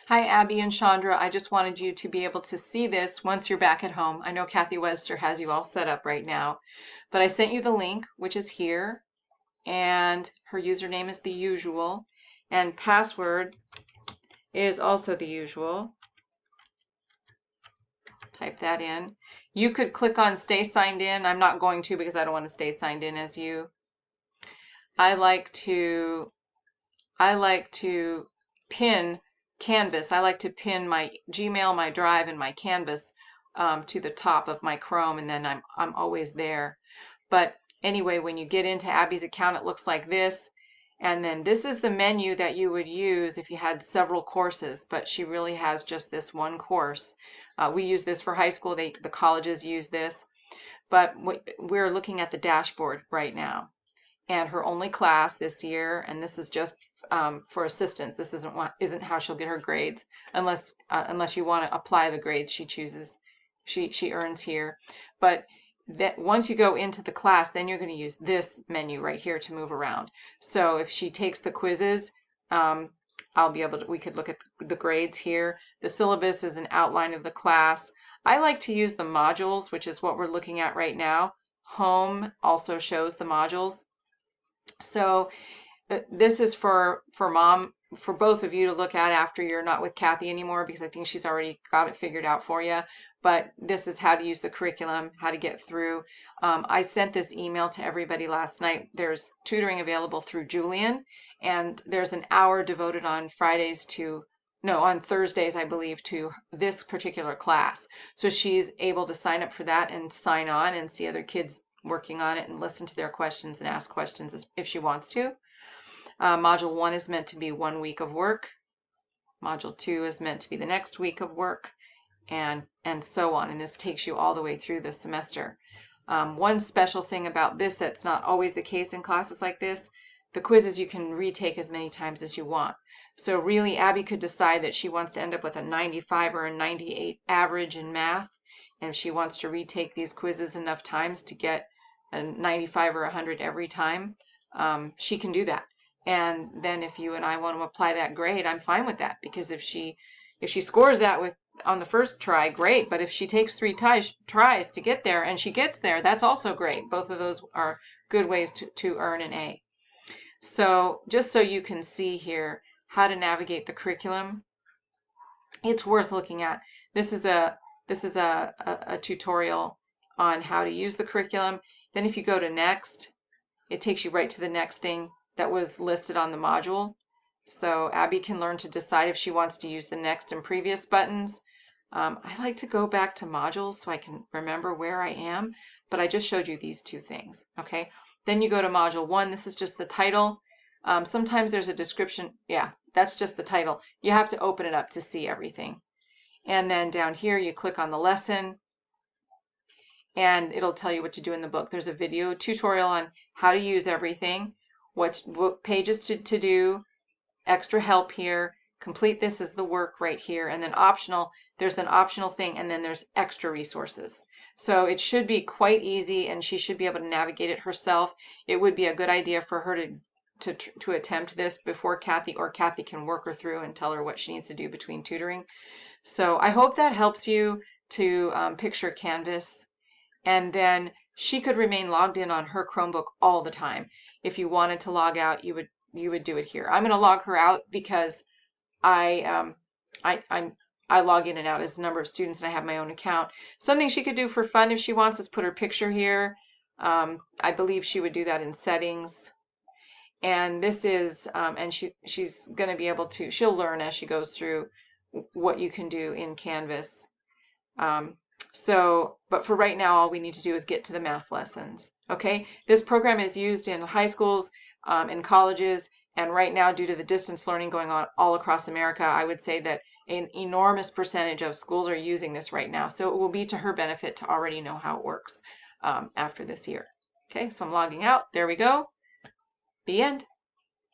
Hi, Abby and Chandra. I just wanted you to be able to see this once you're back at home. I know Kathy Webster has you all set up right now, but I sent you the link, which is here, and her username is the usual, and password is also the usual. Type that in. You could click on stay signed in. I'm not going to because I don't want to stay signed in as you. I like to pin Canvas. I like to pin my Gmail, my Drive, and my Canvas to the top of my Chrome, and then I'm always there. But anyway, when you get into Abby's account, it looks like this. And then this is the menu that you would use if you had several courses, but she really has just this one course. We use this for high school. The colleges use this, but we're looking at the dashboard right now. And her only class this year, and this is just for assistance. This isn't how she'll get her grades, unless you want to apply the grades she chooses, she earns here. But that once you go into the class, then you're going to use this menu right here to move around. So if she takes the quizzes, we could look at the grades here. The syllabus is an outline of the class. I like to use the modules, which is what we're looking at right now. Home also shows the modules. So this is for both of you to look at after you're not with Kathy anymore, because I think she's already got it figured out for you. But this is how to use the curriculum, how to get through. I sent this email to everybody last night. There's tutoring available through Julian, and there's an hour devoted on on Thursdays, I believe, to this particular class. So she's able to sign up for that and sign on and see other kids working on it and listen to their questions and ask questions if she wants to. Module 1 is meant to be 1 week of work. Module 2 is meant to be the next week of work, and so on. And this takes you all the way through the semester. One special thing about this that's not always the case in classes like this, the quizzes you can retake as many times as you want. So really, Abby could decide that she wants to end up with a 95 or a 98 average in math, and if she wants to retake these quizzes enough times to get a 95 or 100 every time, she can do that. And then if you and I want to apply that grade, I'm fine with that, because if she scores that on the first try, great. But if she takes 3 tries to get there and she gets there, that's also great. Both of those are good ways to earn an A. So just so you can see here how to navigate the curriculum, it's worth looking at. This is a tutorial on how to use the curriculum. Then if you go to next, it takes you right to the next thing that was listed on the module. So Abby can learn to decide if she wants to use the next and previous buttons. I like to go back to modules so I can remember where I am, but I just showed you these 2 things, okay? Then you go to module 1. This is just the title. Sometimes there's a description. Yeah, that's just the title. You have to open it up to see everything. And then down here, you click on the lesson, and it'll tell you what to do in the book. There's a video tutorial on how to use everything, what pages to do, extra help here, complete this as the work right here, and then optional, there's an optional thing, and then there's extra resources. So it should be quite easy, and she should be able to navigate it herself. It would be a good idea for her to attempt this before Kathy, or Kathy can work her through and tell her what she needs to do between tutoring. So I hope that helps you to picture Canvas. And then she could remain logged in on her Chromebook all the time. If you wanted to log out, you would do it here. I'm going to log her out because I log in and out as a number of students, and I have my own account. Something she could do for fun if she wants is put her picture here. I believe she would do that in settings. And this is, and she's going to be able to, she'll learn as she goes through what you can do in Canvas. But for right now, all we need to do is get to the math lessons. Okay, this program is used in high schools, in colleges, and right now, due to the distance learning going on all across America, I would say that an enormous percentage of schools are using this right now. So it will be to her benefit to already know how it works after this year. Okay, so I'm logging out. There we go. The end.